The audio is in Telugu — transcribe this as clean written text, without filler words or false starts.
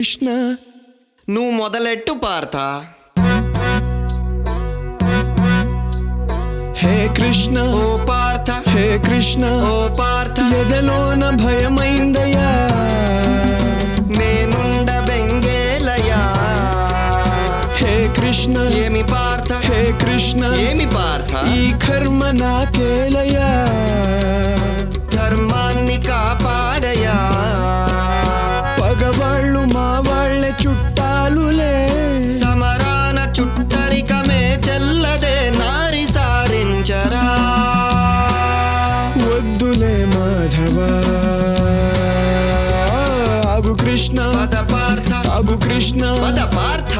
కృష్ణ నువ్వు మొదలెట్టు పార్థ. హే కృష్ణ ఓ పార్థ, హే కృష్ణ ఓ పార్థ, ఎదలోన భయమైందయ్యా, నేనుండ బెంగేలయా. హే కృష్ణ ఏమి పార్థ, హే కృష్ణ ఏమి పార్థ, ఈ కర్మ నాకేలయ్యా, ధర్మాన్ని కాపాడయా. పగవాళ్ళు మా వాళ్ళ చుట్టాలులే, సమరాన చుట్టరికమే చెల్లదే, నారి సారించరా. వద్దులే మాధవా, ఆగు కృష్ణ పద పార్థ, ఆగు కృష్ణ పద పార్థ.